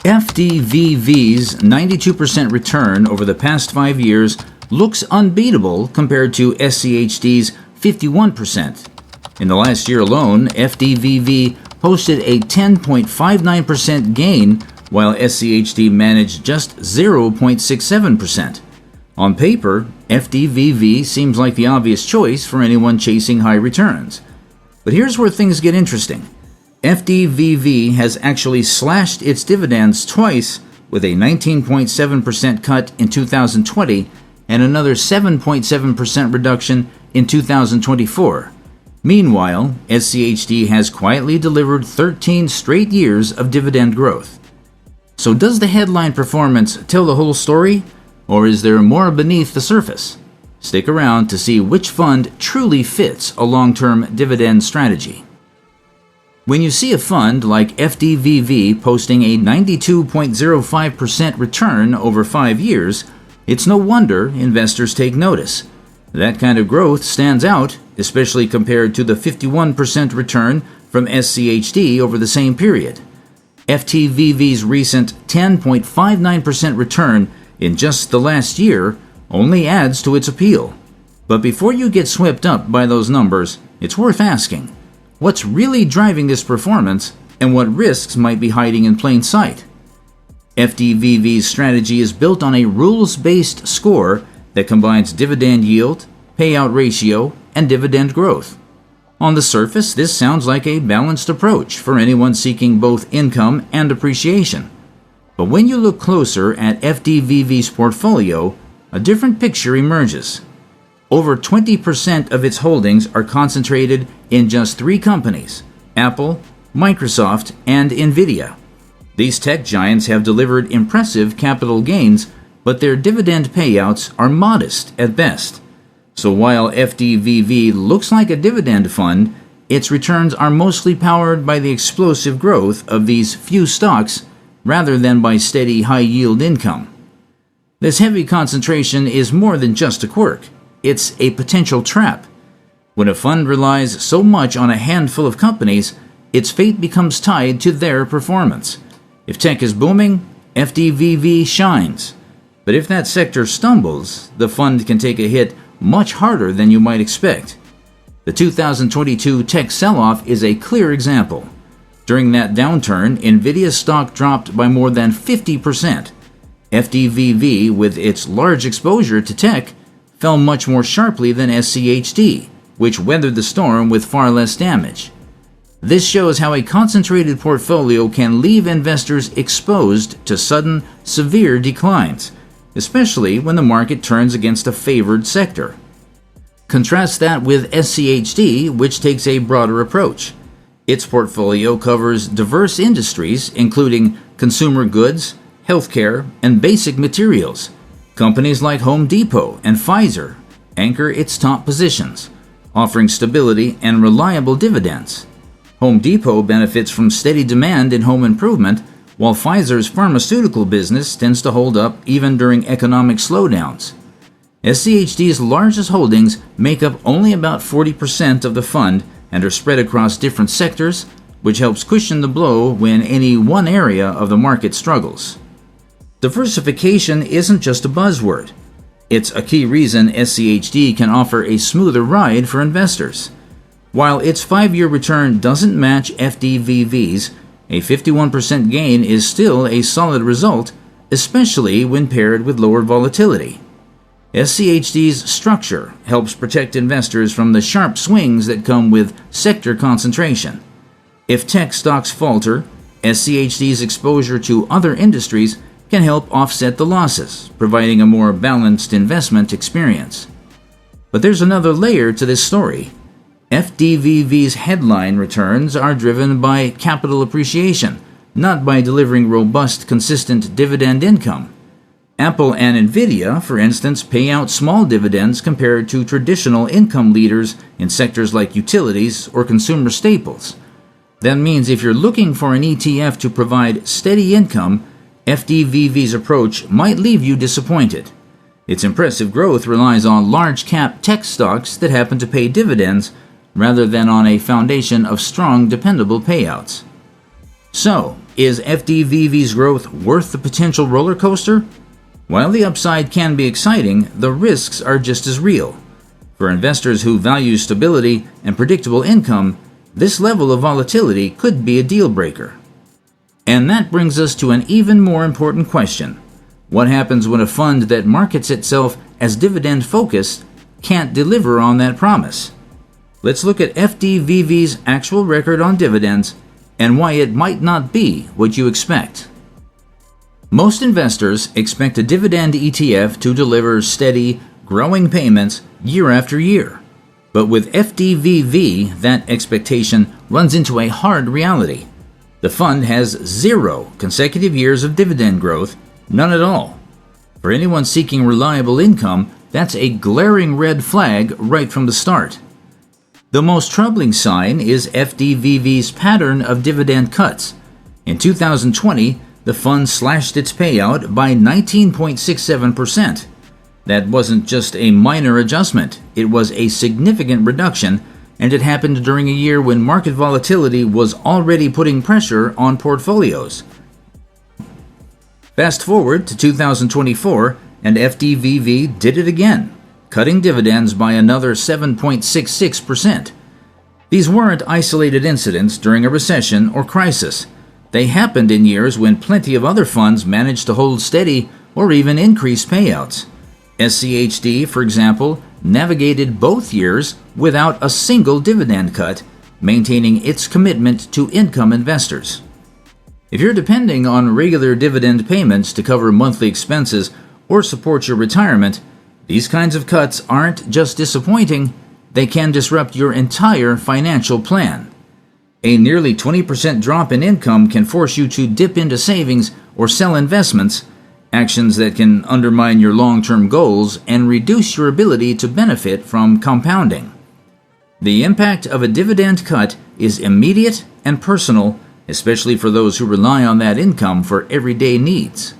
FDVV's 92% return over the past 5 years looks unbeatable compared to SCHD's 51%. In the last year alone, FDVV posted a 10.59% gain, while SCHD managed just 0.67%. On paper, FDVV seems like the obvious choice for anyone chasing high returns. But here's where things get interesting. FDVV has actually slashed its dividends twice, with a 19.7% cut in 2020 and another 7.7% reduction in 2024. Meanwhile, SCHD has quietly delivered 13 straight years of dividend growth. So does the headline performance tell the whole story, or is there more beneath the surface? Stick around to see which fund truly fits a long-term dividend strategy. When you see a fund like FDVV posting a 92.05% return over 5 years, it's no wonder investors take notice. That kind of growth stands out, especially compared to the 51% return from SCHD over the same period. FDVV's recent 10.59% return in just the last year only adds to its appeal. But before you get swept up by those numbers, it's worth asking, what's really driving this performance and what risks might be hiding in plain sight? FDVV's strategy is built on a rules-based score that combines dividend yield, payout ratio, and dividend growth. On the surface, this sounds like a balanced approach for anyone seeking both income and appreciation. But when you look closer at FDVV's portfolio, a different picture emerges. Over 20% of its holdings are concentrated in just 3 companies: Apple, Microsoft, and Nvidia. These tech giants have delivered impressive capital gains, but their dividend payouts are modest at best. So while FDVV looks like a dividend fund, its returns are mostly powered by the explosive growth of these few stocks rather than by steady high-yield income. This heavy concentration is more than just a quirk. It's a potential trap. When a fund relies so much on a handful of companies, its fate becomes tied to their performance. If tech is booming, FDVV shines. But if that sector stumbles, the fund can take a hit much harder than you might expect. The 2022 tech sell-off is a clear example. During that downturn, Nvidia stock dropped by more than 50%. FDVV, with its large exposure to tech, fell much more sharply than SCHD, which weathered the storm with far less damage. This shows how a concentrated portfolio can leave investors exposed to sudden, severe declines, especially when the market turns against a favored sector. Contrast that with SCHD, which takes a broader approach. Its portfolio covers diverse industries, including consumer goods, healthcare, and basic materials. Companies like Home Depot and Pfizer anchor its top positions, offering stability and reliable dividends. Home Depot benefits from steady demand in home improvement, while Pfizer's pharmaceutical business tends to hold up even during economic slowdowns. SCHD's largest holdings make up only about 40% of the fund and are spread across different sectors, which helps cushion the blow when any one area of the market struggles. Diversification isn't just a buzzword. It's a key reason SCHD can offer a smoother ride for investors. While its 5-year return doesn't match FDVV's, a 51% gain is still a solid result, especially when paired with lower volatility. SCHD's structure helps protect investors from the sharp swings that come with sector concentration. If tech stocks falter, SCHD's exposure to other industries can help offset the losses, providing a more balanced investment experience. But there's another layer to this story. FDVV's headline returns are driven by capital appreciation, not by delivering robust, consistent dividend income. Apple and Nvidia, for instance, pay out small dividends compared to traditional income leaders in sectors like utilities or consumer staples. That means if you're looking for an ETF to provide steady income, FDVV's approach might leave you disappointed. Its impressive growth relies on large-cap tech stocks that happen to pay dividends rather than on a foundation of strong, dependable payouts. So, Is FDVV's growth worth the potential roller coaster? While the upside can be exciting, the risks are just as real. For investors who value stability and predictable income, this level of volatility could be a deal breaker. And that brings us to an even more important question. What happens when a fund that markets itself as dividend focused can't deliver on that promise? Let's look at FDVV's actual record on dividends and why it might not be what you expect. Most investors expect a dividend ETF to deliver steady, growing payments year after year. But with FDVV, that expectation runs into a hard reality. The fund has 0 consecutive years of dividend growth, none at all. For anyone seeking reliable income, that's a glaring red flag right from the start. The most troubling sign is FDVV's pattern of dividend cuts. In 2020, the fund slashed its payout by 19.67%. That wasn't just a minor adjustment, it was a significant reduction, and it happened during a year when market volatility was already putting pressure on portfolios. Fast forward to 2024, and FDVV did it again, cutting dividends by another 7.66%. These weren't isolated incidents during a recession or crisis. They happened in years when plenty of other funds managed to hold steady or even increase payouts. SCHD, for example, navigated both years without a single dividend cut, maintaining its commitment to income investors. If you're depending on regular dividend payments to cover monthly expenses or support your retirement, these kinds of cuts aren't just disappointing, they can disrupt your entire financial plan. A nearly 20% drop in income can force you to dip into savings or sell investments, actions that can undermine your long-term goals and reduce your ability to benefit from compounding. The impact of a dividend cut is immediate and personal, especially for those who rely on that income for everyday needs.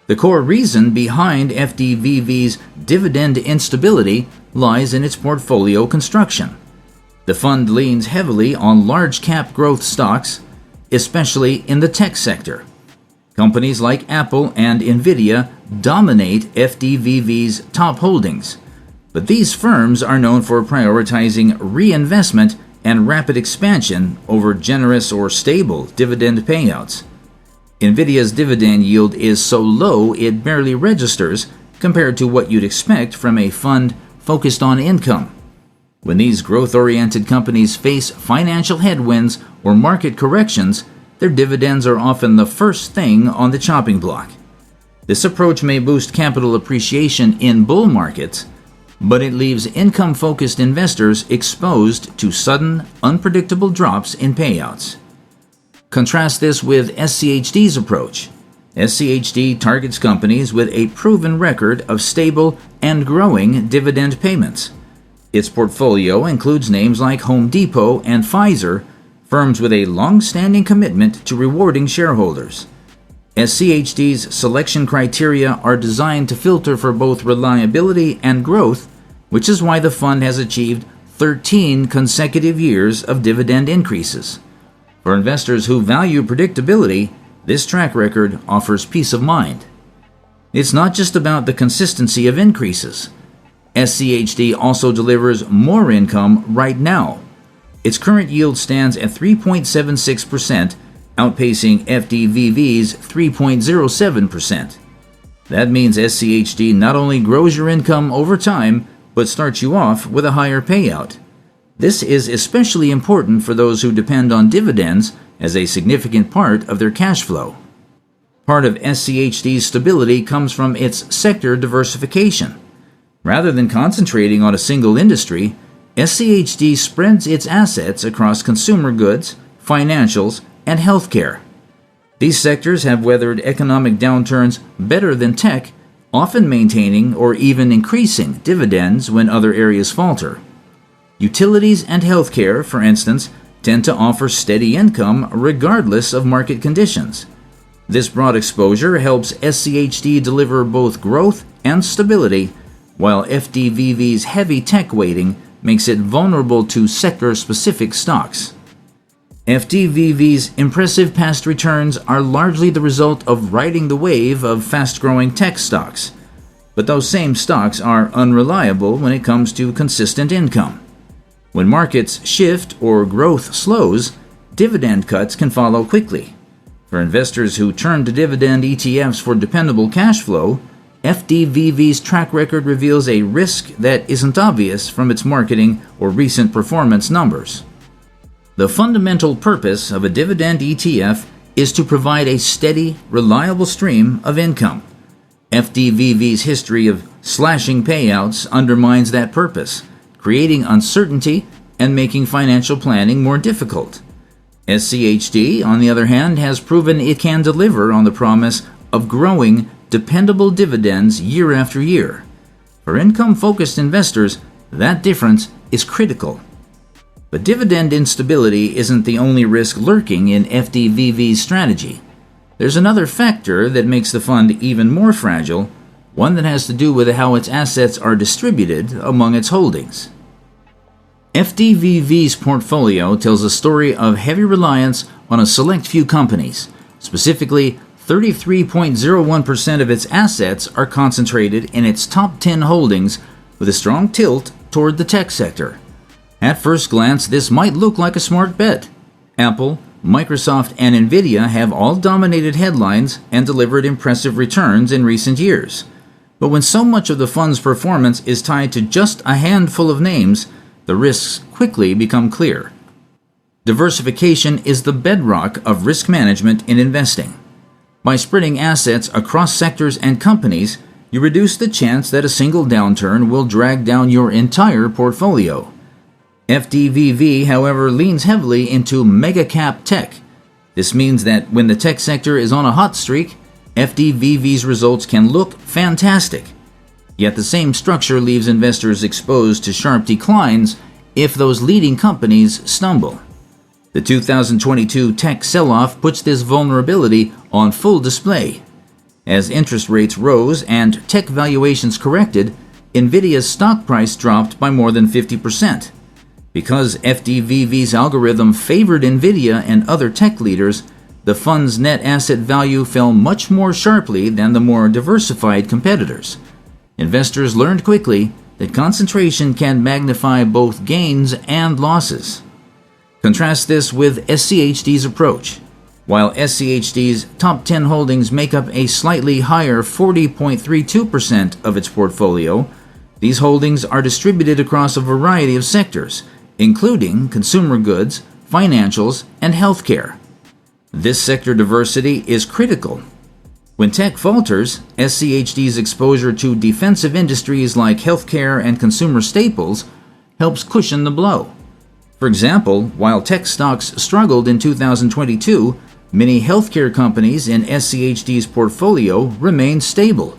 The core reason behind FDVV's dividend instability lies in its portfolio construction. The fund leans heavily on large-cap growth stocks, especially in the tech sector. Companies like Apple and Nvidia dominate FDVV's top holdings, but these firms are known for prioritizing reinvestment and rapid expansion over generous or stable dividend payouts. Nvidia's dividend yield is so low it barely registers compared to what you'd expect from a fund focused on income. When these growth-oriented companies face financial headwinds or market corrections, their dividends are often the first thing on the chopping block. This approach may boost capital appreciation in bull markets, but it leaves income-focused investors exposed to sudden, unpredictable drops in payouts. Contrast this with SCHD's approach. SCHD targets companies with a proven record of stable and growing dividend payments. Its portfolio includes names like Home Depot and Pfizer, firms with a long-standing commitment to rewarding shareholders. SCHD's selection criteria are designed to filter for both reliability and growth, which is why the fund has achieved 13 consecutive years of dividend increases. For investors who value predictability, this track record offers peace of mind. It's not just about the consistency of increases. SCHD also delivers more income right now. Its current yield stands at 3.76%, outpacing FDVV's 3.07%. That means SCHD not only grows your income over time, but starts you off with a higher payout. This is especially important for those who depend on dividends as a significant part of their cash flow. Part of SCHD's stability comes from its sector diversification. Rather than concentrating on a single industry, SCHD spreads its assets across consumer goods, financials, and healthcare. These sectors have weathered economic downturns better than tech, often maintaining or even increasing dividends when other areas falter. Utilities and healthcare, for instance, tend to offer steady income regardless of market conditions. This broad exposure helps SCHD deliver both growth and stability, while FDVV's heavy tech weighting makes it vulnerable to sector-specific stocks. FDVV's impressive past returns are largely the result of riding the wave of fast-growing tech stocks. But those same stocks are unreliable when it comes to consistent income. When markets shift or growth slows, dividend cuts can follow quickly. For investors who turn to dividend ETFs for dependable cash flow, FDVV's track record reveals a risk that isn't obvious from its marketing or recent performance numbers. The fundamental purpose of a dividend ETF is to provide a steady, reliable stream of income. FDVV's history of slashing payouts undermines that purpose, creating uncertainty and making financial planning more difficult. SCHD, on the other hand, has proven it can deliver on the promise of growing, dependable dividends year after year. For income-focused investors, that difference is critical. But dividend instability isn't the only risk lurking in FDVV's strategy. There's another factor that makes the fund even more fragile, one that has to do with how its assets are distributed among its holdings. FDVV's portfolio tells a story of heavy reliance on a select few companies. Specifically, 33.01% of its assets are concentrated in its top 10 holdings, with a strong tilt toward the tech sector. At first glance, this might look like a smart bet. Apple, Microsoft, and Nvidia have all dominated headlines and delivered impressive returns in recent years. But when so much of the fund's performance is tied to just a handful of names, the risks quickly become clear. Diversification is the bedrock of risk management in investing. By spreading assets across sectors and companies, you reduce the chance that a single downturn will drag down your entire portfolio. FDVV, however, leans heavily into mega-cap tech. This means that when the tech sector is on a hot streak, FDVV's results can look fantastic. Yet the same structure leaves investors exposed to sharp declines if those leading companies stumble. The 2022 tech sell-off puts this vulnerability on full display. As interest rates rose and tech valuations corrected, Nvidia's stock price dropped by more than 50%. Because FDVV's algorithm favored Nvidia and other tech leaders, the fund's net asset value fell much more sharply than the more diversified competitors. Investors learned quickly that concentration can magnify both gains and losses. Contrast this with SCHD's approach. While SCHD's top 10 holdings make up a slightly higher 40.32% of its portfolio, these holdings are distributed across a variety of sectors, including consumer goods, financials, and healthcare. This sector diversity is critical. When tech falters, SCHD's exposure to defensive industries like healthcare and consumer staples helps cushion the blow. For example, while tech stocks struggled in 2022, many healthcare companies in SCHD's portfolio remained stable,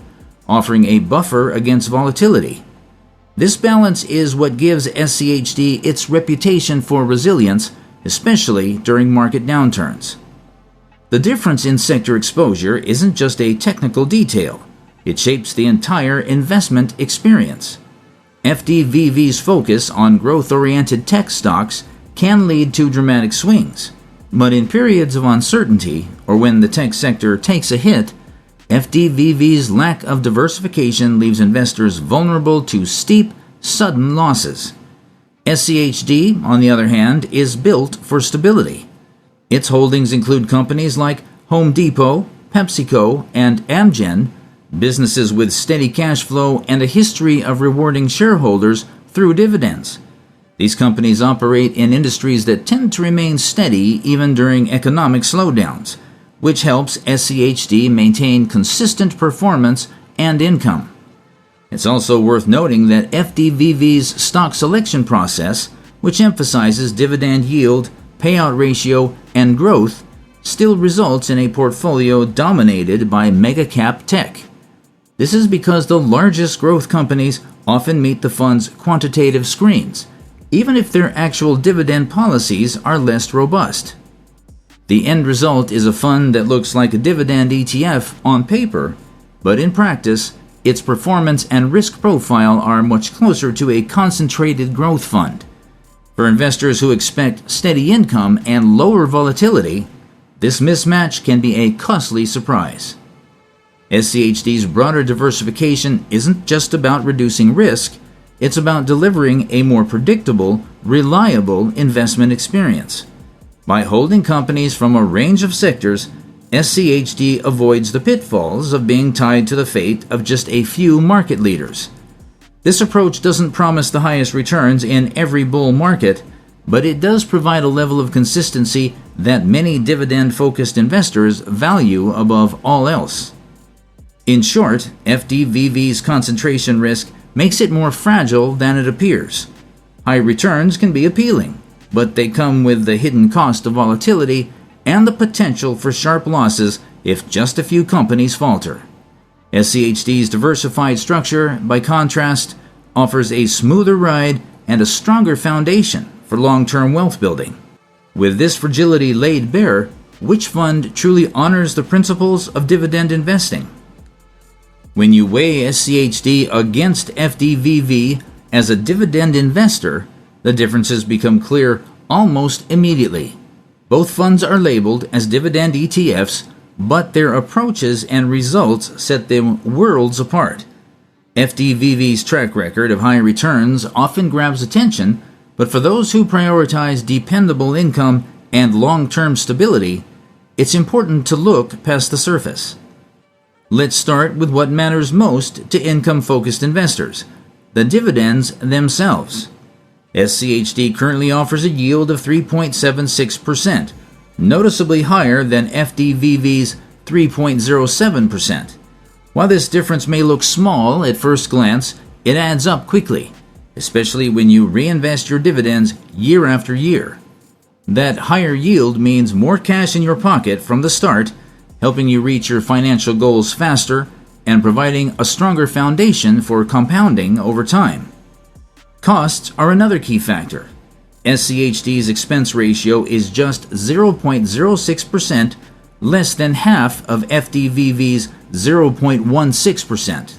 offering a buffer against volatility. This balance is what gives SCHD its reputation for resilience, especially during market downturns. The difference in sector exposure isn't just a technical detail. It shapes the entire investment experience. FDVV's focus on growth-oriented tech stocks can lead to dramatic swings. But in periods of uncertainty, or when the tech sector takes a hit, FDVV's lack of diversification leaves investors vulnerable to steep, sudden losses. SCHD, on the other hand, is built for stability. Its holdings include companies like Home Depot, PepsiCo, and Amgen, businesses with steady cash flow and a history of rewarding shareholders through dividends. These companies operate in industries that tend to remain steady even during economic slowdowns, which helps SCHD maintain consistent performance and income. It's also worth noting that FDVV's stock selection process, which emphasizes dividend yield, payout ratio, and growth, still results in a portfolio dominated by mega-cap tech. This is because the largest growth companies often meet the fund's quantitative screens, even if their actual dividend policies are less robust. The end result is a fund that looks like a dividend ETF on paper, but in practice, its performance and risk profile are much closer to a concentrated growth fund. For investors who expect steady income and lower volatility, this mismatch can be a costly surprise. SCHD's broader diversification isn't just about reducing risk, it's about delivering a more predictable, reliable investment experience. By holding companies from a range of sectors, SCHD avoids the pitfalls of being tied to the fate of just a few market leaders. This approach doesn't promise the highest returns in every bull market, but it does provide a level of consistency that many dividend-focused investors value above all else. In short, FDVV's concentration risk makes it more fragile than it appears. High returns can be appealing, but they come with the hidden cost of volatility and the potential for sharp losses if just a few companies falter. SCHD's diversified structure, by contrast, offers a smoother ride and a stronger foundation for long-term wealth building. With this fragility laid bare, which fund truly honors the principles of dividend investing? When you weigh SCHD against FDVV as a dividend investor, the differences become clear almost immediately. Both funds are labeled as dividend ETFs, but their approaches and results set them worlds apart. FDVV's track record of high returns often grabs attention, but for those who prioritize dependable income and long-term stability, it's important to look past the surface. Let's start with what matters most to income-focused investors, the dividends themselves. SCHD currently offers a yield of 3.76%, noticeably higher than FDVV's 3.07%. While this difference may look small at first glance, it adds up quickly, especially when you reinvest your dividends year after year. That higher yield means more cash in your pocket from the start, helping you reach your financial goals faster and providing a stronger foundation for compounding over time. Costs are another key factor. SCHD's expense ratio is just 0.06%, less than half of FDVV's 0.16%.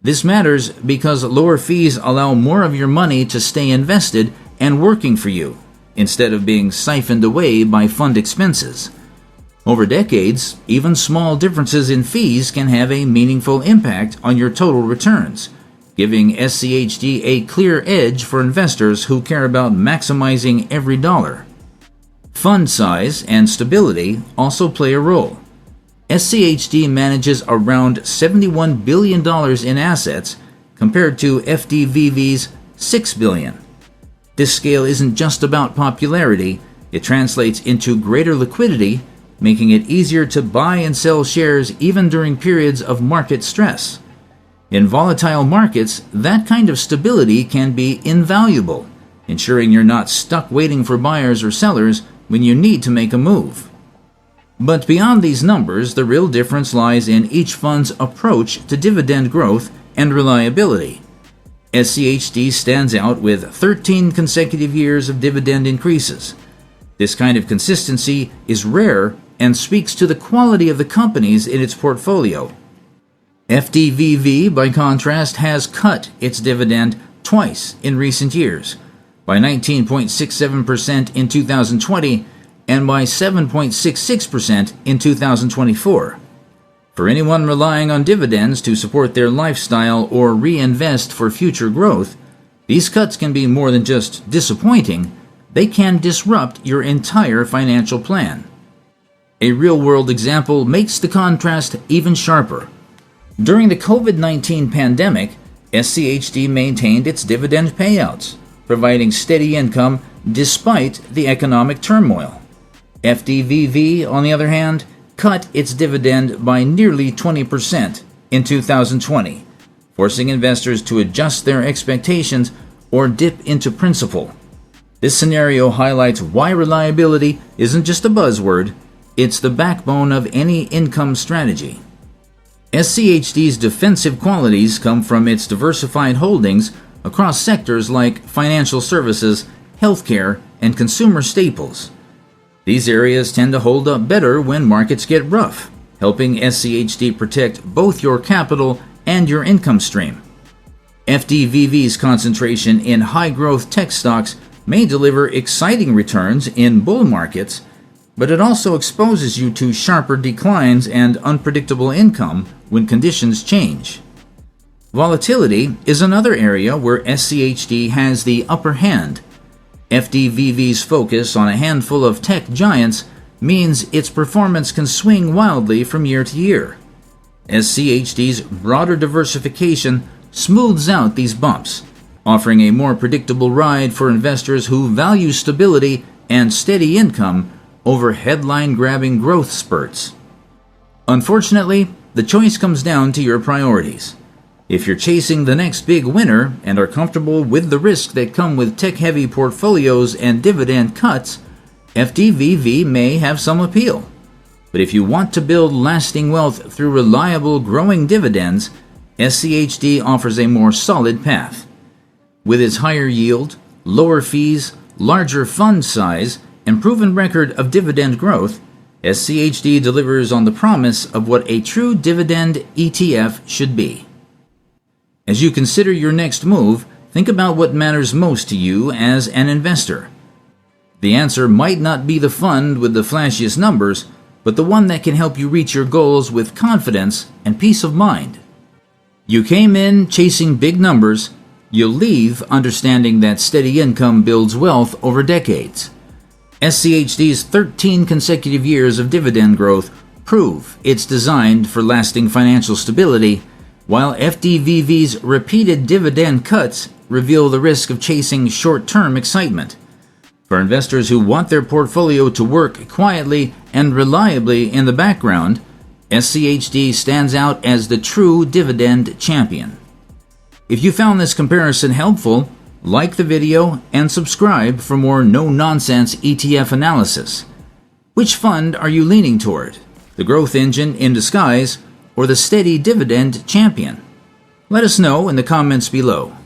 This matters because lower fees allow more of your money to stay invested and working for you, instead of being siphoned away by fund expenses. Over decades, even small differences in fees can have a meaningful impact on your total returns, giving SCHD a clear edge for investors who care about maximizing every dollar. Fund size and stability also play a role. SCHD manages around $71 billion in assets compared to FDVV's $6 billion. This scale isn't just about popularity, it translates into greater liquidity, making it easier to buy and sell shares even during periods of market stress. In volatile markets, that kind of stability can be invaluable, ensuring you're not stuck waiting for buyers or sellers when you need to make a move. But beyond these numbers, the real difference lies in each fund's approach to dividend growth and reliability. SCHD stands out with 13 consecutive years of dividend increases. This kind of consistency is rare and speaks to the quality of the companies in its portfolio. FDVV, by contrast, has cut its dividend twice in recent years, by 19.67% in 2020 and by 7.66% in 2024. For anyone relying on dividends to support their lifestyle or reinvest for future growth, these cuts can be more than just disappointing, they can disrupt your entire financial plan. A real-world example makes the contrast even sharper. During the COVID-19 pandemic, SCHD maintained its dividend payouts, providing steady income despite the economic turmoil. FDVV, on the other hand, cut its dividend by nearly 20% in 2020, forcing investors to adjust their expectations or dip into principal. This scenario highlights why reliability isn't just a buzzword, it's the backbone of any income strategy. SCHD's defensive qualities come from its diversified holdings across sectors like financial services, healthcare, and consumer staples. These areas tend to hold up better when markets get rough, helping SCHD protect both your capital and your income stream. FDVV's concentration in high-growth tech stocks may deliver exciting returns in bull markets, but it also exposes you to sharper declines and unpredictable income when conditions change. Volatility is another area where SCHD has the upper hand. FDVV's focus on a handful of tech giants means its performance can swing wildly from year to year. SCHD's broader diversification smooths out these bumps, offering a more predictable ride for investors who value stability and steady income over headline-grabbing growth spurts. Unfortunately, the choice comes down to your priorities. If you're chasing the next big winner and are comfortable with the risks that come with tech-heavy portfolios and dividend cuts, FDVV may have some appeal. But if you want to build lasting wealth through reliable growing dividends, SCHD offers a more solid path. With its higher yield, lower fees, larger fund size, and proven record of dividend growth, SCHD delivers on the promise of what a true dividend ETF should be. As you consider your next move, think about what matters most to you as an investor. The answer might not be the fund with the flashiest numbers, but the one that can help you reach your goals with confidence and peace of mind. You came in chasing big numbers, you'll leave understanding that steady income builds wealth over decades. SCHD's 13 consecutive years of dividend growth prove it's designed for lasting financial stability, while FDVV's repeated dividend cuts reveal the risk of chasing short-term excitement. For investors who want their portfolio to work quietly and reliably in the background, SCHD stands out as the true dividend champion. If you found this comparison helpful, like the video and subscribe for more no-nonsense ETF analysis. Which fund are you leaning toward? The growth engine in disguise or the steady dividend champion? Let us know in the comments below.